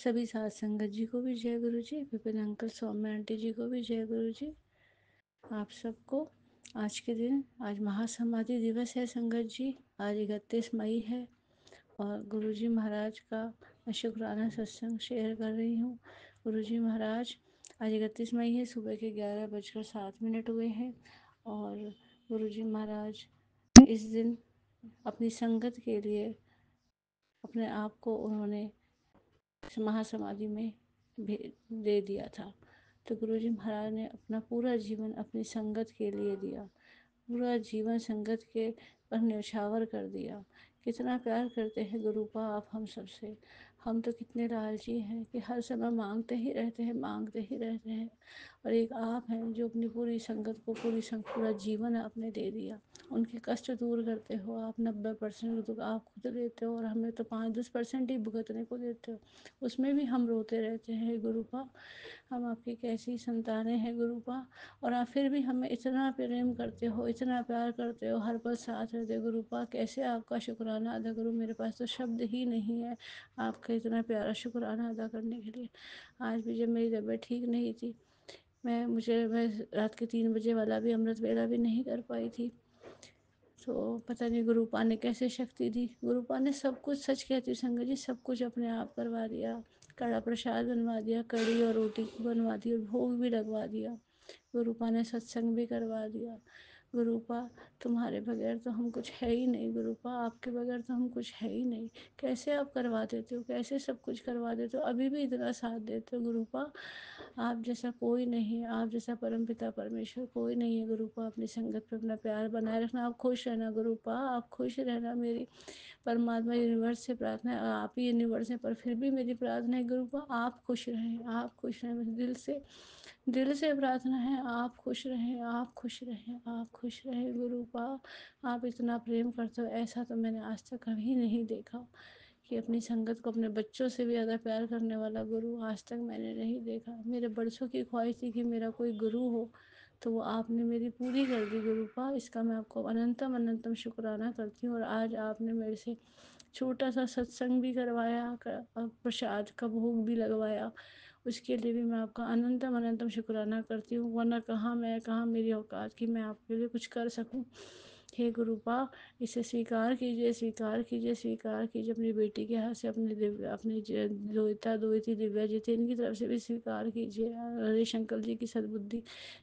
सभी साथ संगत जी को भी जय गुरु जी। विपिन अंकल, सौम्य आंटी जी को भी जय गुरु जी। आप सबको आज के दिन, आज महासमाधि दिवस है संगत जी। आज 31 मई है और गुरु जी महाराज का मैं शुक्राना सत्संग शेयर कर रही हूँ। गुरु जी महाराज आज 31 मई है, सुबह के 11:07 हुए हैं और गुरु जी महाराज इस दिन अपनी संगत के लिए अपने आप को उन्होंने महासमाधि में दे दिया था। तो गुरु जी महाराज ने अपना पूरा जीवन अपनी संगत के लिए दिया, पूरा जीवन संगत के पर न्यौछावर कर दिया। कितना प्यार करते हैं गुरुपा आप हम सबसे। हम तो कितने लालची हैं कि हर समय मांगते ही रहते हैं, मांगते ही रहते हैं। और एक आप हैं जो अपनी पूरी संगत को पूरा जीवन आपने दे दिया। उनके कष्ट दूर करते हो आप। 90% तो आप खुद देते हो और हमें तो 5-10% ही भुगतने को देते हो। उसमें भी हम रोते रहते हैं गुरुपा। हम आपकी कैसी संतानें हैं गुरुपा। और आप फिर भी हमें इतना प्रेम करते हो, इतना प्यार करते हो, हर पल साथ रहते हो गुरुपा। कैसे आपका शुक्राना अदा करूँ, मेरे पास तो शब्द ही नहीं है आपका इतना प्यारा शुक्राना अदा करने के लिए। आज भी जब मेरी तबीयत ठीक नहीं थी, मैं रात के 3 बजे वाला भी अमृत वेला भी नहीं कर पाई थी। तो पता नहीं गुरुपा ने कैसे शक्ति दी। गुरुपा ने सब कुछ, सच कहती संगत जी, सब कुछ अपने आप करवा दिया। कड़ा प्रसाद बनवा दिया, कड़ी और रोटी बनवा दी और भोग भी लगवा दिया। गुरुपा ने सत्संग भी करवा दिया। गुरुपा तुम्हारे बगैर तो हम कुछ है ही नहीं गुरुपा, आपके बगैर तो हम कुछ है ही नहीं। कैसे आप करवा देते हो, कैसे सब कुछ करवा देते हो, अभी भी इतना साथ देते हो गुरुपा। आप जैसा कोई नहीं है, आप जैसा परमपिता परमेश्वर कोई नहीं है गुरुपा। अपनी संगत पे अपना प्यार बनाए रखना। आप खुश रहना गुरुपा, आप खुश रहना। मेरी परमात्मा यूनिवर्स से प्रार्थना है, आप ही यूनिवर्स हैं पर फिर भी मेरी प्रार्थना है गुरुपा आप खुश रहें, आप खुश रहें। मेरे दिल से प्रार्थना है, आप खुश रहें, आप खुश रहें, आप खुश रहें गुरुपा। आप इतना प्रेम करते हो, ऐसा तो मैंने आज तक कभी नहीं देखा कि अपनी संगत को अपने बच्चों से भी ज़्यादा प्यार करने वाला गुरु आज तक मैंने नहीं देखा। मेरे बरसों की ख्वाहिश थी कि मेरा कोई गुरु हो, तो वो आपने मेरी पूरी कर दी गुरुपा। इसका मैं आपको अनंतम अनंतम शुक्राना करती हूँ। और आज आपने मेरे से छोटा सा सत्संग भी करवाया, प्रसाद का भोग भी लगवाया, उसके लिए भी मैं आपका अनंतम अनंतम शुक्राना करती हूँ। वरना कहाँ मेरी औकात कि मैं आपके लिए कुछ कर सकूँ। हे गुरुपा, इसे स्वीकार कीजिए, स्वीकार कीजिए, स्वीकार कीजिए। अपनी बेटी के हाथ से अपनी दोहिता दिव्या जी थी, इनकी तरफ से भी स्वीकार कीजिए। हरीश अंकल जी की सद्बुद्धि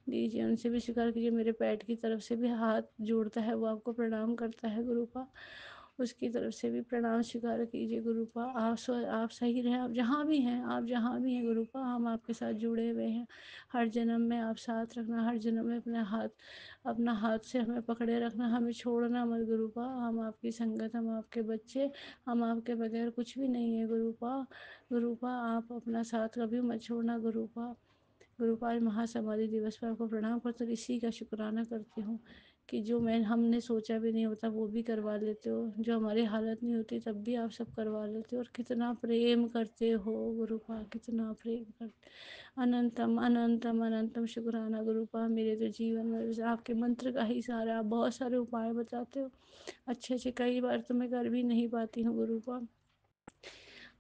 दीजिए, उनसे भी स्वीकार कीजिए। मेरे पैट की तरफ से भी हाथ जोड़ता है, वो आपको प्रणाम करता है गुरुपा, उसकी तरफ से भी प्रणाम स्वीकार कीजिए गुरुपा। आप सही रहें, आप जहाँ भी हैं, आप जहाँ भी हैं गुरुपा, हम आपके साथ जुड़े हुए हैं। हर जन्म में आप साथ रखना, हर जन्म में अपना हाथ से हमें पकड़े रखना, हमें छोड़ना मत गुरुपा। हम आपकी संगत, हम आपके बच्चे, हम आपके बगैर कुछ भी नहीं है गुरुपा। गुरुपा आप अपना साथ कभी मत छोड़ना गुरुपा। गुरुपा महासमाधि दिवस पर आपको प्रणाम करते और इसी का शुक्राना करती हूँ कि जो हमने सोचा भी नहीं होता वो भी करवा लेते हो, जो हमारी हालत नहीं होती तब भी आप सब करवा लेते हो। और कितना प्रेम करते हो गुरुपा, कितना प्रेम करते। अनंतम अनंतम अनंतम शुक्राना गुरुपा। मेरे तो जीवन में आपके मंत्र का ही सहारा। आप बहुत सारे उपाय बताते हो, अच्छे अच्छे, कई बार तो मैं कर भी नहीं पाती हूँ गुरुपा।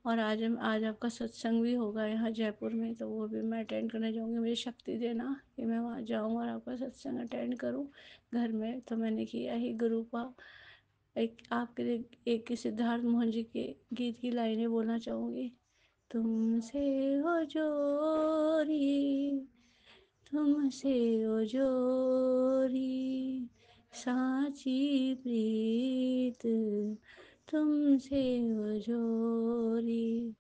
और आज आपका सत्संग भी होगा यहाँ जयपुर में, तो वो भी मैं अटेंड करने जाऊँगी। मुझे शक्ति देना कि मैं वहाँ जाऊँ और आपका सत्संग अटेंड करूँ घर में। तो मैंने किया ही गुरुपा। एक आपके लिए एक सिद्धार्थ मोहन जी के गीत की लाइनें बोलना चाहूँगी। तुमसे हो जोरी, तुमसे ओ जोरी, साची प्रीत तुमसे ओ जोरी।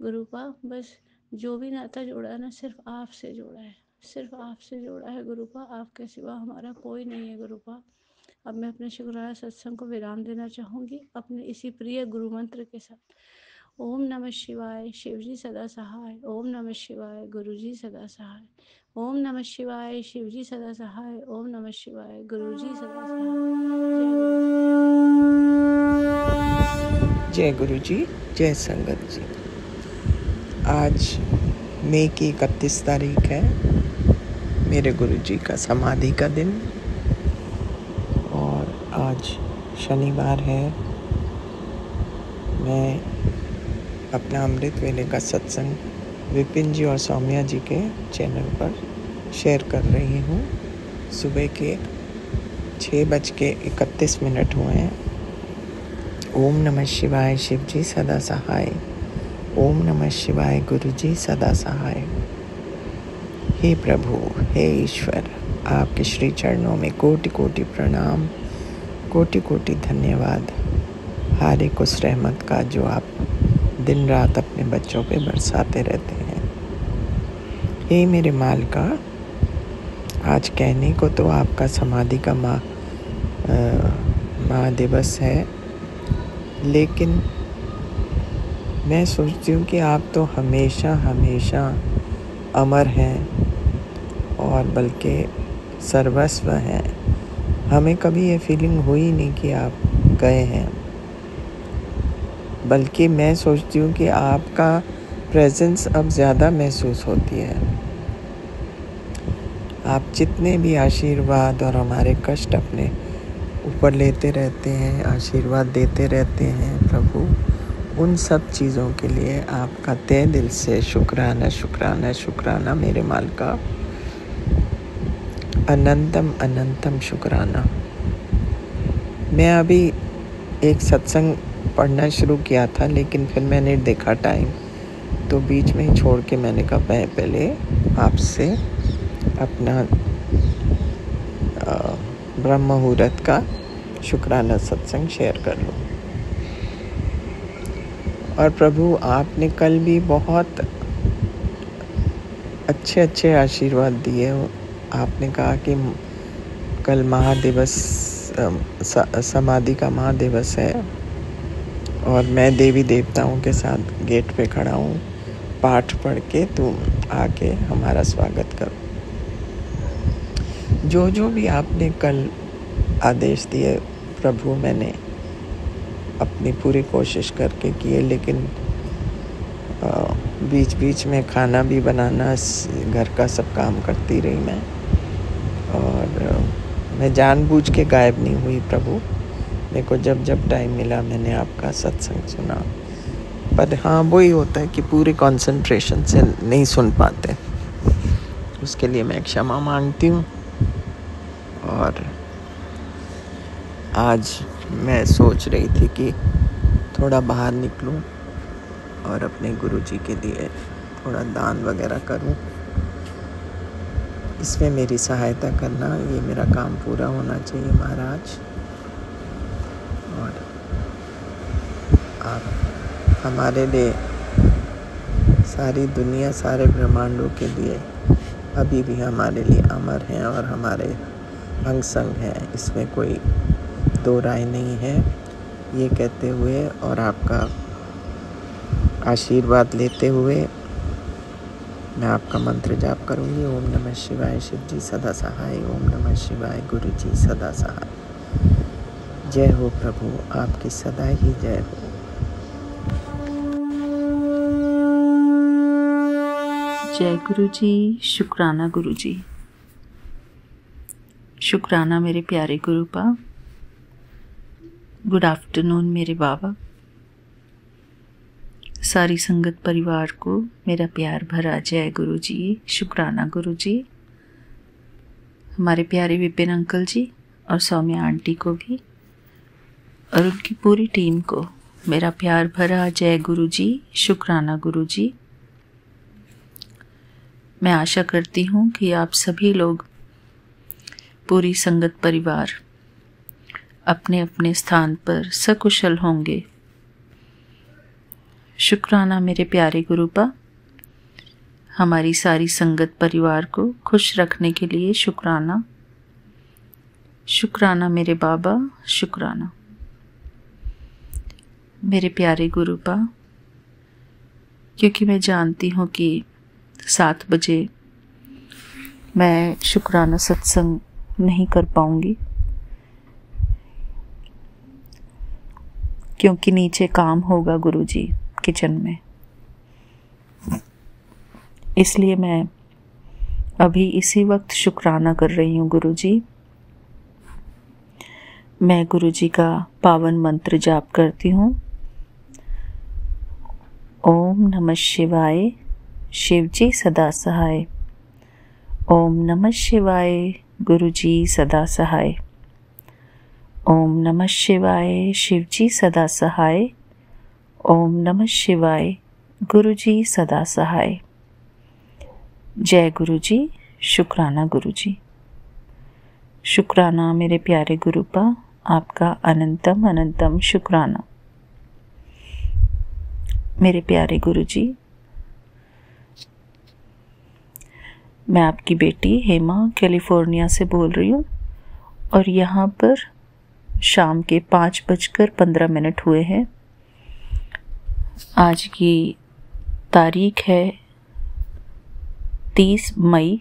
गुरुपा बस जो भी नाता जोड़ा है ना, सिर्फ आपसे जोड़ा है, सिर्फ आपसे जोड़ा है गुरुपा। आपके सिवा हमारा कोई नहीं है गुरुपा। अब मैं अपने शुक्राना सत्संग को विराम देना चाहूँगी अपने इसी प्रिय गुरु मंत्र के साथ। ओम नमः शिवाय, शिवजी सदा सहाय। ओम नमः शिवाय, गुरुजी सदा सहाय। ओम नमः शिवाय, शिवजी सदा सहाय। ओम नमः शिवाय, गुरुजी सदा सहाय। जय गुरु जी। जय गुरु जी, जय संगत जी। आज मई की 31 तारीख है, मेरे गुरु जी का समाधि का दिन। और आज शनिवार है। मैं अपना अमृत वेले का सत्संग विपिन जी और सौम्या जी के चैनल पर शेयर कर रही हूँ। सुबह के 6:31 हुए हैं। ओम नमः शिवाय शिव जी सदा सहाय। ओम नमः शिवाय गुरु जी सदा सहाय। हे प्रभु, हे ईश्वर, आपके श्री चरणों में कोटि कोटि प्रणाम, कोटि कोटि धन्यवाद। हर एक उस रहमत का जो आप दिन रात अपने बच्चों पे बरसाते रहते हैं। हे मेरे मालिका, आज कहने को तो आपका समाधि का महादिवस है, लेकिन मैं सोचती हूँ कि आप तो हमेशा हमेशा अमर हैं और बल्कि सर्वस्व हैं। हमें कभी ये फीलिंग हुई नहीं कि आप गए हैं, बल्कि मैं सोचती हूँ कि आपका प्रेजेंस अब ज़्यादा महसूस होती है। आप जितने भी आशीर्वाद और हमारे कष्ट अपने ऊपर लेते रहते हैं, आशीर्वाद देते रहते हैं प्रभु, उन सब चीज़ों के लिए आपका तहे दिल से शुक्राना शुक्राना शुक्राना मेरे मालिका, अनंतम अनंतम शुक्राना। मैं अभी एक सत्संग पढ़ना शुरू किया था, लेकिन फिर मैंने देखा टाइम, तो बीच में ही छोड़ के मैंने कहा मैं पहले आपसे अपना ब्रह्म मुहूर्त का शुक्राना सत्संग शेयर कर लूँ। और प्रभु, आपने कल भी बहुत अच्छे अच्छे आशीर्वाद दिए। आपने कहा कि कल महादिवस, समाधि का महादिवस है और मैं देवी देवताओं के साथ गेट पे खड़ा हूँ, पाठ पढ़ के तुम आके हमारा स्वागत करो। जो भी आपने कल आदेश दिए प्रभु, मैंने अपनी पूरी कोशिश करके किए, लेकिन बीच बीच में खाना भी बनाना, घर का सब काम करती रही मैं, और मैं जानबूझ के गायब नहीं हुई प्रभु। मेरे को जब जब टाइम मिला मैंने आपका सत्संग सुना, पर हाँ, वही होता है कि पूरे कंसंट्रेशन से नहीं सुन पाते। उसके लिए मैं क्षमा मांगती हूँ। और आज मैं सोच रही थी कि थोड़ा बाहर निकलूं और अपने गुरुजी के लिए थोड़ा दान वगैरह करूं। इसमें मेरी सहायता करना, ये मेरा काम पूरा होना चाहिए महाराज। और आप हमारे लिए, सारी दुनिया, सारे ब्रह्मांडों के लिए अभी भी हमारे लिए अमर हैं और हमारे अंग संग हैं, इसमें कोई दो राय नहीं है। ये कहते हुए और आपका आशीर्वाद लेते हुए मैं आपका मंत्र जाप करूंगी। ओम नमः शिवाय शिव जी सदा सहाय। ओम नमः शिवाय गुरु जी सदा सहाय। जय हो प्रभु, आपकी सदा ही जय हो। जय गुरु जी, शुक्राना गुरु जी, शुक्राना मेरे प्यारे गुरु पा। गुड आफ्टरनून मेरे बाबा। सारी संगत परिवार को मेरा प्यार भरा जय गुरु जी, शुक्राना गुरु जी। हमारे प्यारे विपिन अंकल जी और सौम्या आंटी को भी और उनकी पूरी टीम को मेरा प्यार भरा जय गुरु जी, शुक्राना गुरु जी। मैं आशा करती हूँ कि आप सभी लोग, पूरी संगत परिवार अपने अपने स्थान पर सकुशल होंगे। शुक्राना मेरे प्यारे गुरुपा, हमारी सारी संगत परिवार को खुश रखने के लिए शुक्राना। शुक्राना मेरे बाबा, शुक्राना मेरे प्यारे गुरुपा, क्योंकि मैं जानती हूँ कि 7 बजे मैं शुक्राना सत्संग नहीं कर पाऊंगी, क्योंकि नीचे काम होगा गुरुजी किचन में। इसलिए मैं अभी इसी वक्त शुक्राना कर रही हूँ गुरुजी। मैं गुरुजी का पावन मंत्र जाप करती हूँ। ओम नमः शिवाय। शिवजी सदा सहाय। ओम नमः शिवाय। गुरुजी सदा सहाय। ओम नमः शिवाय। शिवजी सदा सहाय। ओम नमः शिवाय। गुरुजी सदा सहाय। जय गुरुजी। शुक्राना गुरुजी। शुक्राना मेरे प्यारे गुरुपा, आपका अनंतम अनंतम शुक्राना। मेरे प्यारे गुरुजी, मैं आपकी बेटी हेमा कैलिफोर्निया से बोल रही हूँ और यहाँ पर शाम के 5:15 हुए हैं। आज की तारीख है 30 मई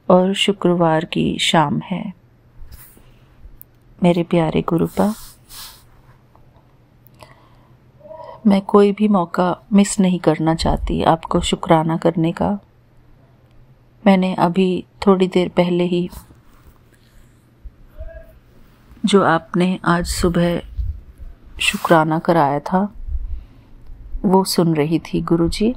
और शुक्रवार की शाम है। मेरे प्यारे गुरुपा, मैं कोई भी मौका मिस नहीं करना चाहती आपको शुक्राना करने का। मैंने अभी थोड़ी देर पहले ही जो आपने आज सुबह शुक्राना कराया था वो सुन रही थी गुरुजी।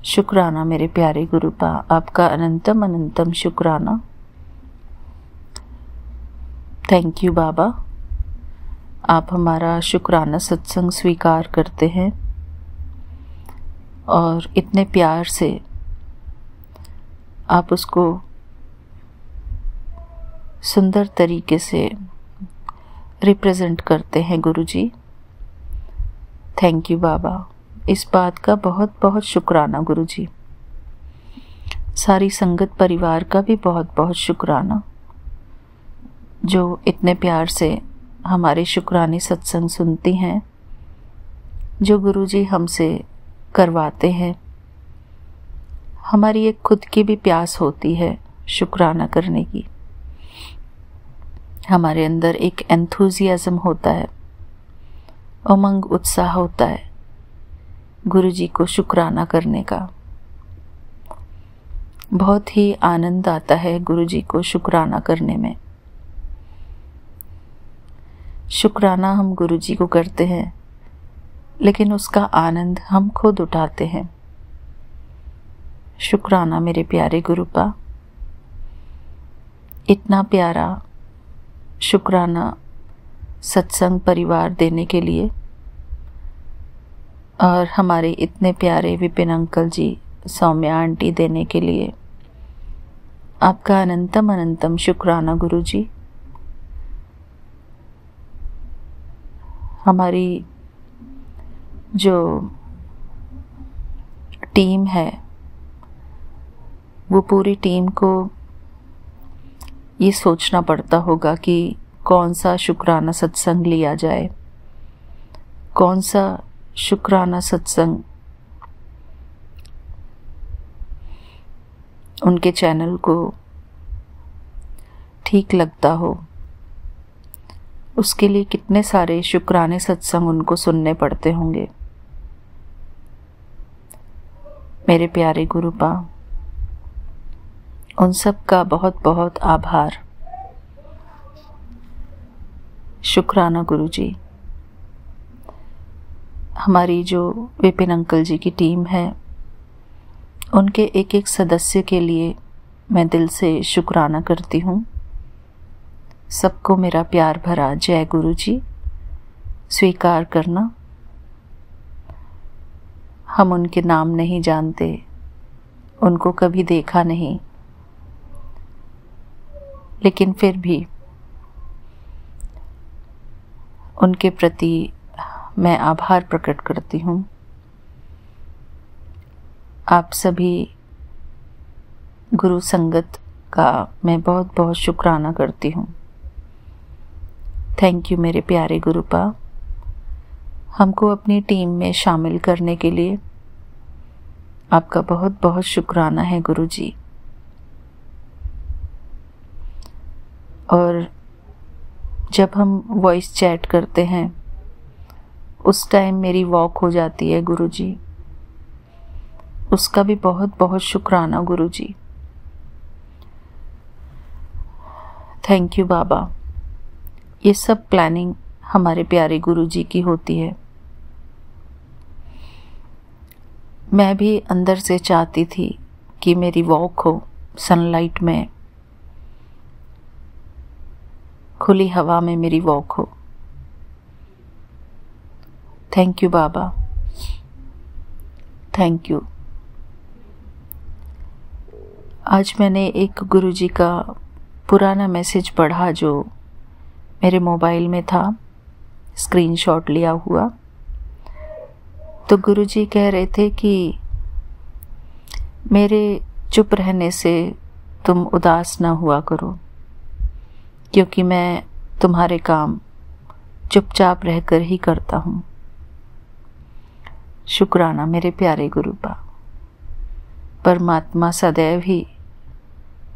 शुक्राना मेरे प्यारे गुरुपा, आपका अनंतम अनंतम शुक्राना। थैंक यू बाबा, आप हमारा शुक्राना सत्संग स्वीकार करते हैं और इतने प्यार से आप उसको सुंदर तरीके से रिप्रेजेंट करते हैं गुरुजी। थैंक यू बाबा, इस बात का बहुत बहुत शुक्राना गुरुजी। सारी संगत परिवार का भी बहुत बहुत शुक्राना जो इतने प्यार से हमारे शुक्राने सत्संग सुनती हैं, जो गुरुजी हमसे करवाते हैं। हमारी एक खुद की भी प्यास होती है शुक्राना करने की। हमारे अंदर एक एंथुजियाज्म होता है, उमंग उत्साह होता है गुरुजी को शुक्राना करने का। बहुत ही आनंद आता है गुरुजी को शुक्राना करने में। शुक्राना हम गुरुजी को करते हैं लेकिन उसका आनंद हम खुद उठाते हैं। शुक्राना मेरे प्यारे गुरुपा, इतना प्यारा शुक्राना सत्संग परिवार देने के लिए और हमारे इतने प्यारे विपिन अंकल जी, सौम्या आंटी देने के लिए आपका अनंतम अनंतम शुक्राना गुरुजी। हमारी जो टीम है वो पूरी टीम को ये सोचना पड़ता होगा कि कौन सा शुक्राना सत्संग लिया जाए, कौन सा शुक्राना सत्संग उनके चैनल को ठीक लगता हो। उसके लिए कितने सारे शुक्राने सत्संग उनको सुनने पड़ते होंगे। मेरे प्यारे गुरुपा, उन सब का बहुत बहुत आभार। शुक्राना गुरुजी। हमारी जो विपिन अंकल जी की टीम है उनके एक एक सदस्य के लिए मैं दिल से शुक्राना करती हूँ। सबको मेरा प्यार भरा जय गुरुजी स्वीकार करना। हम उनके नाम नहीं जानते, उनको कभी देखा नहीं, लेकिन फिर भी उनके प्रति मैं आभार प्रकट करती हूँ। आप सभी गुरु संगत का मैं बहुत बहुत शुक्राना करती हूँ। थैंक यू मेरे प्यारे गुरुपा, हमको अपनी टीम में शामिल करने के लिए आपका बहुत बहुत शुक्राना है गुरुजी। और जब हम वॉइस चैट करते हैं उस टाइम मेरी वॉक हो जाती है गुरुजी, उसका भी बहुत बहुत शुक्राना गुरुजी। थैंक यू बाबा। ये सब प्लानिंग हमारे प्यारे गुरुजी की होती है। मैं भी अंदर से चाहती थी कि मेरी वॉक हो सनलाइट में, खुली हवा में मेरी वॉक हो। थैंक यू बाबा, थैंक यू। आज मैंने एक गुरुजी का पुराना मैसेज पढ़ा जो मेरे मोबाइल में था, स्क्रीनशॉट लिया हुआ। तो गुरुजी कह रहे थे कि मेरे चुप रहने से तुम उदास ना हुआ करो, क्योंकि मैं तुम्हारे काम चुपचाप रहकर ही करता हूँ। शुक्राना मेरे प्यारे गुरुपा। परमात्मा सदैव ही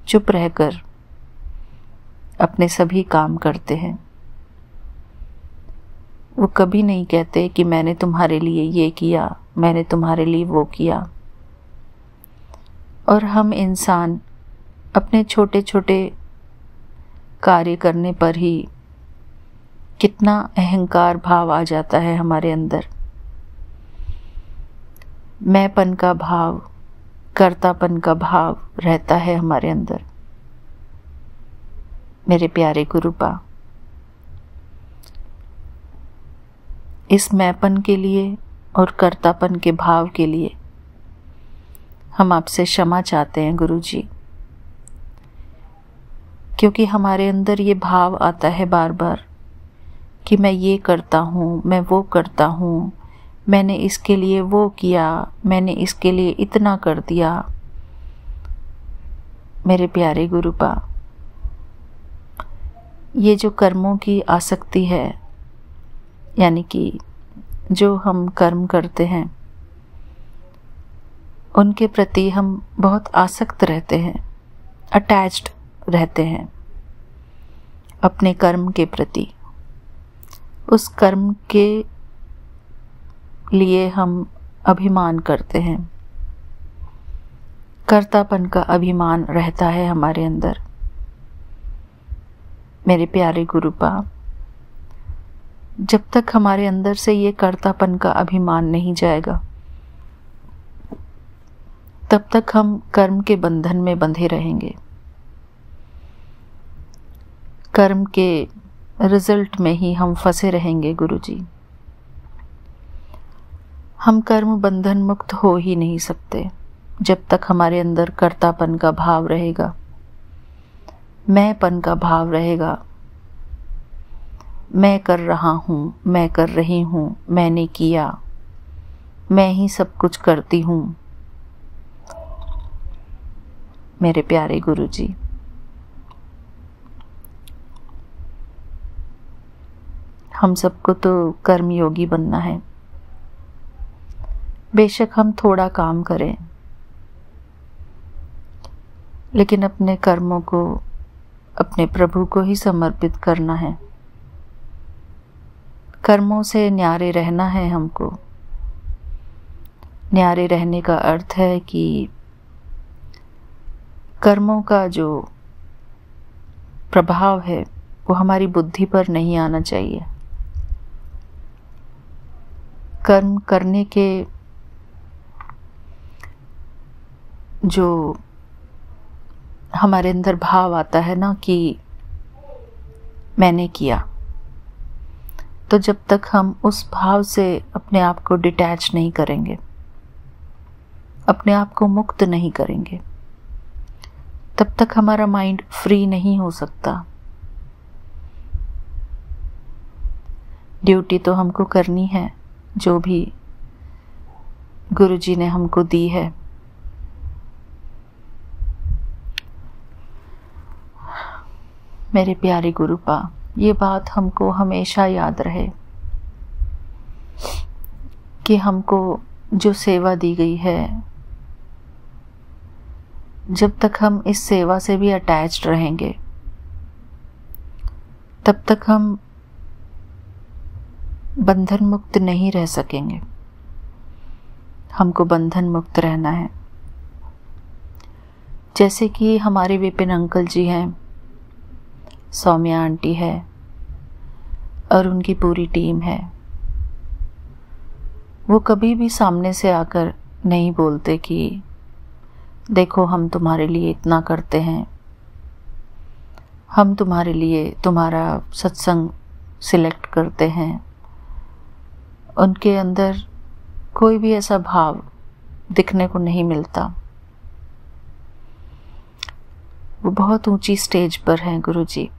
चुप रहकर अपने सभी काम करते हैं। वो कभी नहीं कहते कि मैंने तुम्हारे लिए ये किया, मैंने तुम्हारे लिए वो किया। और हम इंसान अपने छोटे छोटे कार्य करने पर ही कितना अहंकार भाव आ जाता है हमारे अंदर। मैंपन का भाव, कर्तापन का भाव रहता है हमारे अंदर। मेरे प्यारे गुरुपा, इस मैंपन के लिए और कर्तापन के भाव के लिए हम आपसे क्षमा चाहते हैं गुरुजी, क्योंकि हमारे अंदर ये भाव आता है बार बार कि मैं ये करता हूँ, मैं वो करता हूँ, मैंने इसके लिए वो किया, मैंने इसके लिए इतना कर दिया। मेरे प्यारे गुरुपा, ये जो कर्मों की आसक्ति है, यानी कि जो हम कर्म करते हैं उनके प्रति हम बहुत आसक्त रहते हैं, अटैच्ड रहते हैं अपने कर्म के प्रति। उस कर्म के लिए हम अभिमान करते हैं, कर्तापन का अभिमान रहता है हमारे अंदर। मेरे प्यारे गुरुपा, जब तक हमारे अंदर से ये कर्तापन का अभिमान नहीं जाएगा, तब तक हम कर्म के बंधन में बंधे रहेंगे। कर्म के रिजल्ट में ही हम फंसे रहेंगे गुरुजी। हम कर्म बंधन मुक्त हो ही नहीं सकते जब तक हमारे अंदर कर्तापन का भाव रहेगा, मैंपन का भाव रहेगा। मैं कर रहा हूँ, मैं कर रही हूँ, मैंने किया, मैं ही सब कुछ करती हूँ। मेरे प्यारे गुरुजी, हम सबको तो कर्मयोगी बनना है। बेशक हम थोड़ा काम करें, लेकिन अपने कर्मों को अपने प्रभु को ही समर्पित करना है। कर्मों से न्यारे रहना है हमको। न्यारे रहने का अर्थ है कि कर्मों का जो प्रभाव है वो हमारी बुद्धि पर नहीं आना चाहिए। कर्म करने के जो हमारे अंदर भाव आता है ना कि मैंने किया, तो जब तक हम उस भाव से अपने आप को डिटैच नहीं करेंगे, अपने आप को मुक्त नहीं करेंगे, तब तक हमारा माइंड फ्री नहीं हो सकता। ड्यूटी तो हमको करनी है, जो भी गुरुजी ने हमको दी है। मेरे प्यारे गुरुपा, ये बात हमको हमेशा याद रहे कि हमको जो सेवा दी गई है, जब तक हम इस सेवा से भी अटैच्ड रहेंगे, तब तक हम बंधन मुक्त नहीं रह सकेंगे। हमको बंधन मुक्त रहना है। जैसे कि हमारे विपिन अंकल जी हैं, सौम्या आंटी है और उनकी पूरी टीम है। वो कभी भी सामने से आकर नहीं बोलते कि देखो हम तुम्हारे लिए इतना करते हैं, हम तुम्हारे लिए तुम्हारा सत्संग सिलेक्ट करते हैं। उनके अंदर कोई भी ऐसा भाव दिखने को नहीं मिलता। वो बहुत ऊंची स्टेज पर हैं गुरुजी।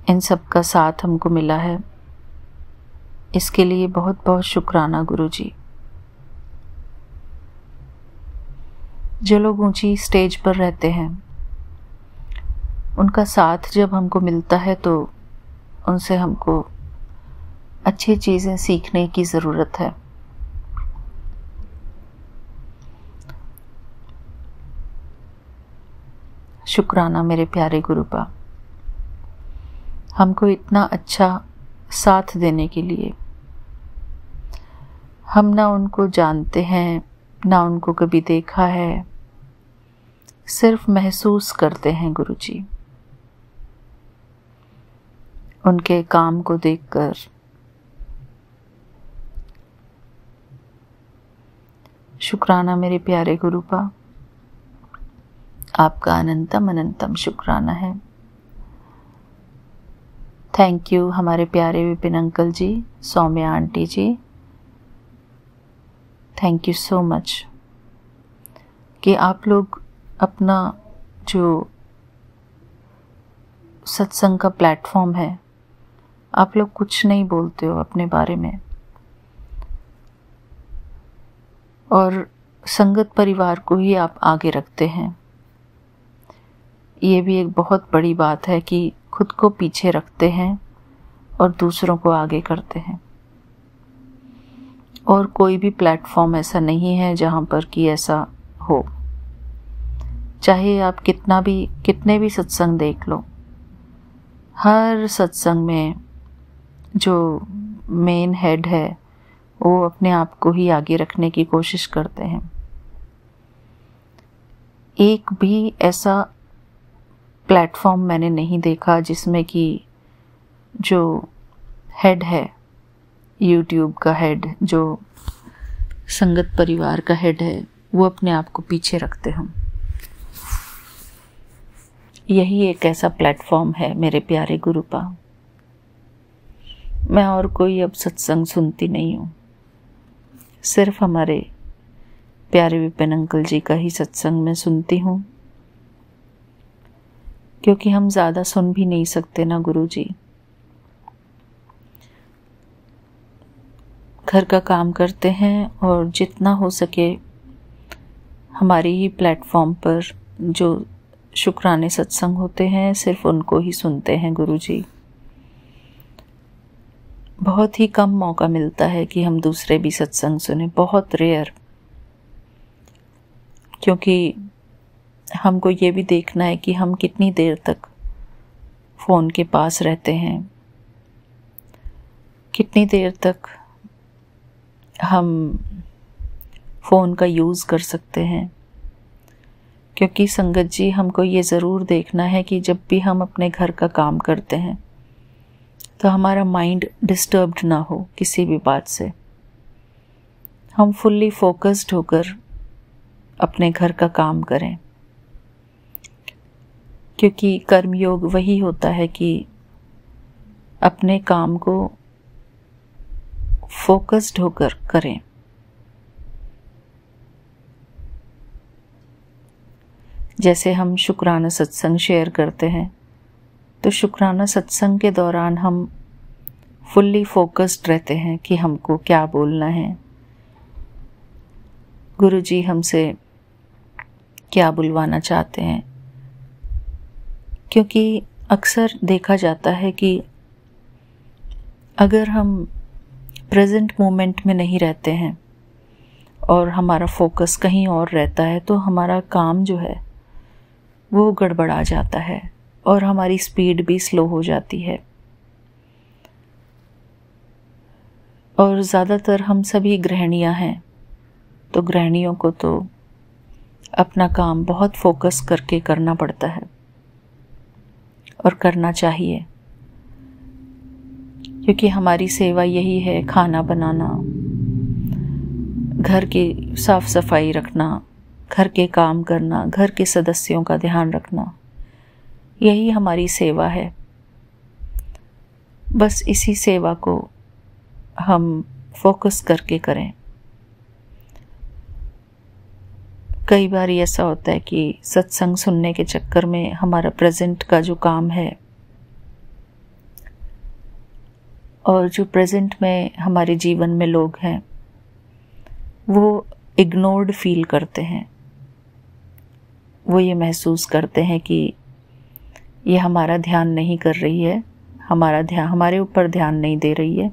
इन सब का साथ हमको मिला है, इसके लिए बहुत बहुत शुक्राना गुरुजी। जो लोग ऊंची स्टेज पर रहते हैं, उनका साथ जब हमको मिलता है तो उनसे हमको अच्छी चीज़ें सीखने की ज़रूरत है। शुक्राना मेरे प्यारे गुरुपा, हमको इतना अच्छा साथ देने के लिए। हम ना उनको जानते हैं, ना उनको कभी देखा है, सिर्फ महसूस करते हैं गुरुजी। उनके काम को देखकर शुक्राना मेरे प्यारे गुरुपा, आपका अनंतम अनंतम शुक्राना है। थैंक यू हमारे प्यारे Vipin uncle ji, Saumya aunty ji, thank you so much कि आप लोग अपना जो सत्संग का प्लेटफॉर्म है, आप लोग कुछ नहीं बोलते हो अपने बारे में, और संगत परिवार को ही आप आगे रखते हैं। ये भी एक बहुत बड़ी बात है कि खुद को पीछे रखते हैं और दूसरों को आगे करते हैं। और कोई भी प्लेटफॉर्म ऐसा नहीं है जहाँ पर कि ऐसा हो। चाहे आप कितने भी सत्संग देख लो, हर सत्संग में जो मेन हेड है वो अपने आप को ही आगे रखने की कोशिश करते हैं। एक भी ऐसा प्लेटफॉर्म मैंने नहीं देखा जिसमें कि जो हेड है, यूट्यूब का हेड, जो संगत परिवार का हेड है, वो अपने आप को पीछे रखते हम। यही एक ऐसा प्लेटफॉर्म है मेरे प्यारे गुरुपा। मैं और कोई अब सत्संग सुनती नहीं हूँ, सिर्फ हमारे प्यारे विपिन अंकल जी का ही सत्संग मैं सुनती हूँ, क्योंकि हम ज़्यादा सुन भी नहीं सकते ना गुरुजी। घर का काम करते हैं और जितना हो सके हमारी ही प्लेटफॉर्म पर जो शुक्राने सत्संग होते हैं, सिर्फ उनको ही सुनते हैं गुरुजी। बहुत ही कम मौका मिलता है कि हम दूसरे भी सत्संग सुने, बहुत रेयर। क्योंकि हमको ये भी देखना है कि हम कितनी देर तक फ़ोन के पास रहते हैं, कितनी देर तक हम फ़ोन का यूज़ कर सकते हैं। क्योंकि संगत जी, हमको ये ज़रूर देखना है कि जब भी हम अपने घर का काम करते हैं तो हमारा माइंड डिस्टर्ब्ड ना हो किसी भी बात से। हम फुल्ली फोकस्ड होकर अपने घर का काम करें, क्योंकि कर्मयोग वही होता है कि अपने काम को फोकस्ड होकर करें। जैसे हम शुक्राना सत्संग शेयर करते हैं, तो शुक्राना सत्संग के दौरान हम फुल्ली फोकस्ड रहते हैं कि हमको क्या बोलना है, गुरुजी हमसे क्या बुलवाना चाहते हैं। क्योंकि अक्सर देखा जाता है कि अगर हम प्रेजेंट मोमेंट में नहीं रहते हैं और हमारा फोकस कहीं और रहता है, तो हमारा काम जो है वो गड़बड़ा जाता है और हमारी स्पीड भी स्लो हो जाती है। और ज़्यादातर हम सभी गृहिणियाँ हैं, तो गृहिणियों को तो अपना काम बहुत फोकस करके करना पड़ता है और करना चाहिए, क्योंकि हमारी सेवा यही है, खाना बनाना, घर की साफ सफाई रखना, घर के काम करना, घर के सदस्यों का ध्यान रखना, यही हमारी सेवा है। बस इसी सेवा को हम फोकस करके करें। कई बार ऐसा होता है कि सत्संग सुनने के चक्कर में हमारा प्रेजेंट का जो काम है और जो प्रेजेंट में हमारे जीवन में लोग हैं वो इग्नोर्ड फील करते हैं। वो ये महसूस करते हैं कि ये हमारा ध्यान नहीं कर रही है, हमारे ऊपर ध्यान नहीं दे रही है,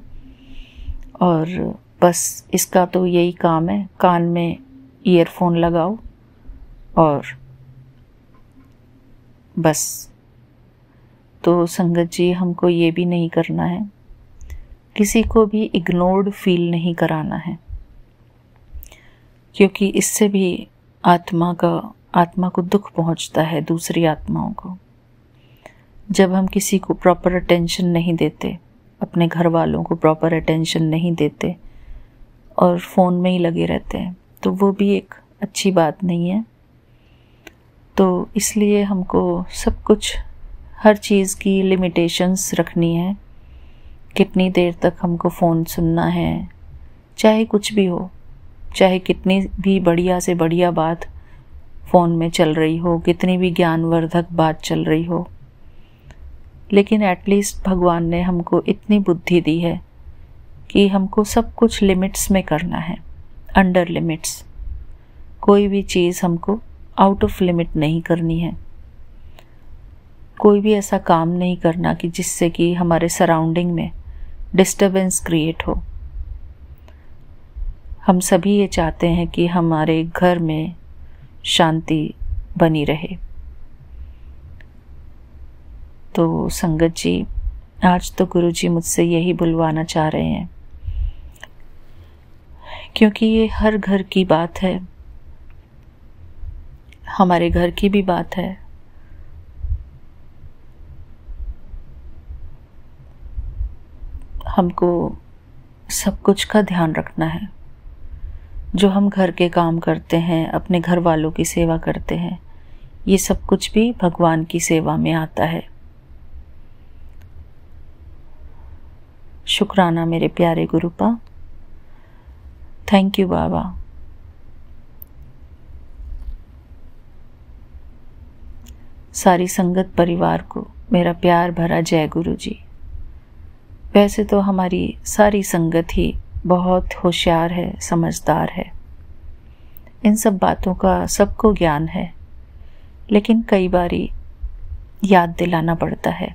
और बस इसका तो यही काम है, कान में ईयरफोन लगाओ और बस। तो संगत जी, हमको ये भी नहीं करना है, किसी को भी इग्नोर्ड फील नहीं कराना है, क्योंकि इससे भी आत्मा को दुख पहुंचता है, दूसरी आत्माओं को। जब हम किसी को प्रॉपर अटेंशन नहीं देते, अपने घर वालों को प्रॉपर अटेंशन नहीं देते और फ़ोन में ही लगे रहते हैं, तो वो भी एक अच्छी बात नहीं है। तो इसलिए हमको सब कुछ, हर चीज़ की लिमिटेशंस रखनी है। कितनी देर तक हमको फ़ोन सुनना है, चाहे कुछ भी हो, चाहे कितनी भी बढ़िया से बढ़िया बात फ़ोन में चल रही हो, कितनी भी ज्ञानवर्धक बात चल रही हो, लेकिन एटलीस्ट भगवान ने हमको इतनी बुद्धि दी है कि हमको सब कुछ लिमिट्स में करना है, अंडर लिमिट्स। कोई भी चीज़ हमको आउट ऑफ लिमिट नहीं करनी है। कोई भी ऐसा काम नहीं करना कि जिससे कि हमारे सराउंडिंग में डिस्टर्बेंस क्रिएट हो। हम सभी ये चाहते हैं कि हमारे घर में शांति बनी रहे। तो संगत जी, आज तो गुरु जी मुझसे यही बुलवाना चाह रहे हैं, क्योंकि ये हर घर की बात है, हमारे घर की भी बात है। हमको सब कुछ का ध्यान रखना है। जो हम घर के काम करते हैं, अपने घर वालों की सेवा करते हैं, ये सब कुछ भी भगवान की सेवा में आता है। शुक्राना मेरे प्यारे गुरुपा। थैंक यू बाबा। सारी संगत परिवार को मेरा प्यार भरा जय गुरु जी। वैसे तो हमारी सारी संगत ही बहुत होशियार है, समझदार है, इन सब बातों का सबको ज्ञान है, लेकिन कई बारी याद दिलाना पड़ता है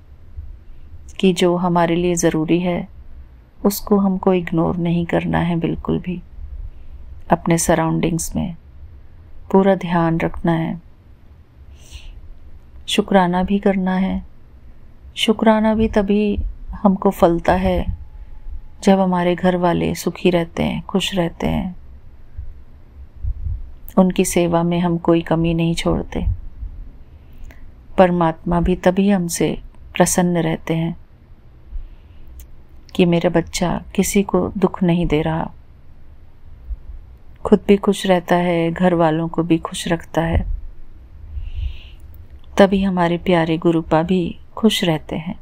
कि जो हमारे लिए ज़रूरी है उसको हमको इग्नोर नहीं करना है बिल्कुल भी। अपने सराउंडिंग्स में पूरा ध्यान रखना है, शुक्राना भी करना है। शुक्राना भी तभी हमको फलता है जब हमारे घर वाले सुखी रहते हैं, खुश रहते हैं, उनकी सेवा में हम कोई कमी नहीं छोड़ते। परमात्मा भी तभी हमसे प्रसन्न रहते हैं कि मेरा बच्चा किसी को दुख नहीं दे रहा, खुद भी खुश रहता है, घर वालों को भी खुश रखता है। तभी हमारे प्यारे गुरुपा भी खुश रहते हैं।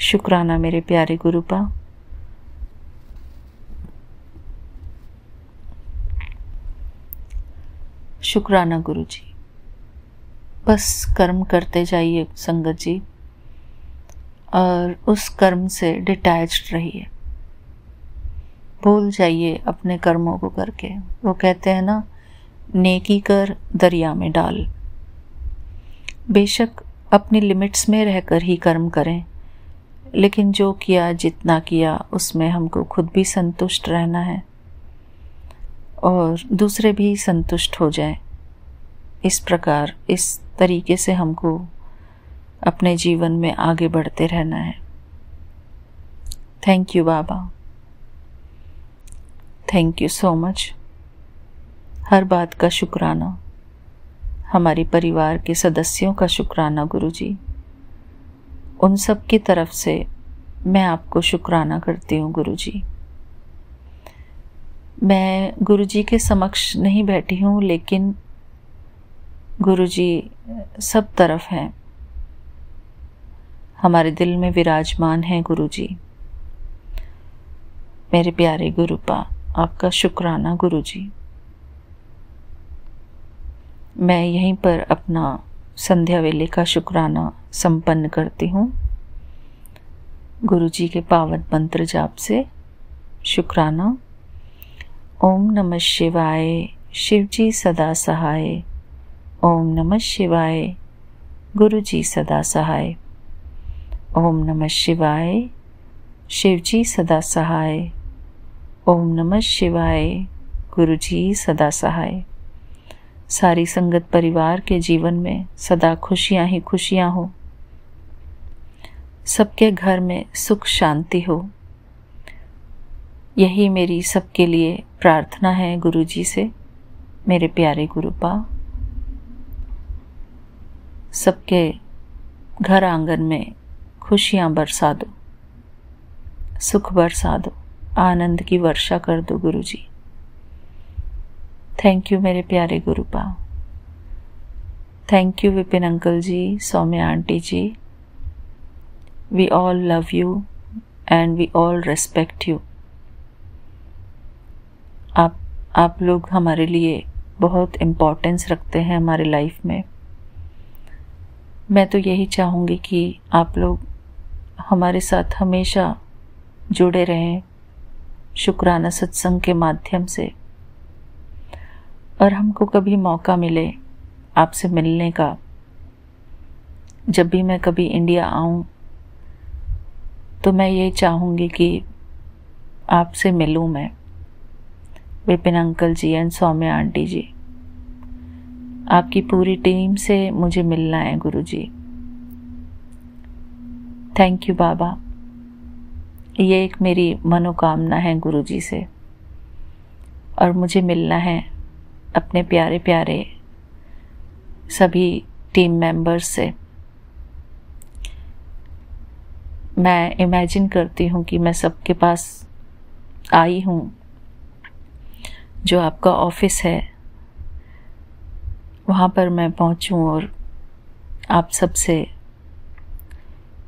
शुक्राना मेरे प्यारे गुरुपा। शुक्राना गुरु जी। बस कर्म करते जाइए संगत जी, और उस कर्म से डिटैच्ड रहिए। भूल जाइए अपने कर्मों को करके। वो कहते हैं ना, नेकी कर दरिया में डाल। बेशक अपनी लिमिट्स में रहकर ही कर्म करें, लेकिन जो किया, जितना किया, उसमें हमको खुद भी संतुष्ट रहना है और दूसरे भी संतुष्ट हो जाएं। इस प्रकार, इस तरीके से हमको अपने जीवन में आगे बढ़ते रहना है। थैंक यू बाबा, थैंक यू सो मच। हर बात का शुक्राना, हमारे परिवार के सदस्यों का शुक्राना गुरु जी। उन सब की तरफ से मैं आपको शुक्राना करती हूँ गुरु जी। मैं गुरुजी के समक्ष नहीं बैठी हूँ, लेकिन गुरुजी सब तरफ हैं, हमारे दिल में विराजमान हैं गुरुजी। मेरे प्यारे गुरुपा, आपका शुक्राना गुरुजी। मैं यहीं पर अपना संध्या वेले का शुक्राना संपन्न करती हूँ। गुरुजी के पावन मंत्र जाप से शुक्राना। ओम नमः शिवाय, शिवजी सदा सहाय। ओम नमः शिवाय, गुरुजी सदा सहाय। ओम नमः शिवाय, शिवजी सदा सहाय। ओम नमः शिवाय, गुरुजी सदा सहाय। सारी संगत परिवार के जीवन में सदा खुशियां ही खुशियां हो, सबके घर में सुख शांति हो, यही मेरी सबके लिए प्रार्थना है गुरुजी से। मेरे प्यारे गुरुपा, सबके घर आंगन में खुशियां बरसा दो, सुख बरसा दो, आनंद की वर्षा कर दो गुरुजी। थैंक यू मेरे प्यारे Gurupa. Thank you Vipin uncle ji, Saumya aunty ji. We all love you and we all respect you. आप लोग हमारे लिए बहुत इम्पोर्टेंस रखते हैं हमारे लाइफ में। मैं तो यही चाहूँगी कि आप लोग हमारे साथ हमेशा जुड़े रहें शुक्राना सत्संग के माध्यम से, और हमको कभी मौका मिले आपसे मिलने का, जब भी मैं कभी इंडिया आऊँ तो मैं ये चाहूँगी कि आपसे मिलूँ मैं, Vipin uncle ji and Saumya aunty ji. आपकी पूरी टीम से मुझे मिलना है गुरुजी। थैंक यू बाबा। ये एक मेरी मनोकामना है गुरुजी से, और मुझे मिलना है अपने प्यारे प्यारे सभी टीम मेंबर्स से। मैं इमेजिन करती हूँ कि मैं सबके पास आई हूँ, जो आपका ऑफिस है वहाँ पर मैं पहुँचूँ और आप सबसे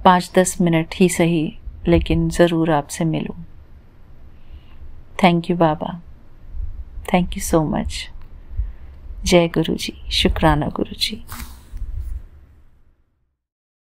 5-10 मिनट ही सही, लेकिन ज़रूर आपसे मिलूँ। थैंक यू बाबा, थैंक यू सो मच। जय गुरु जी, शुक्राना गुरु जी।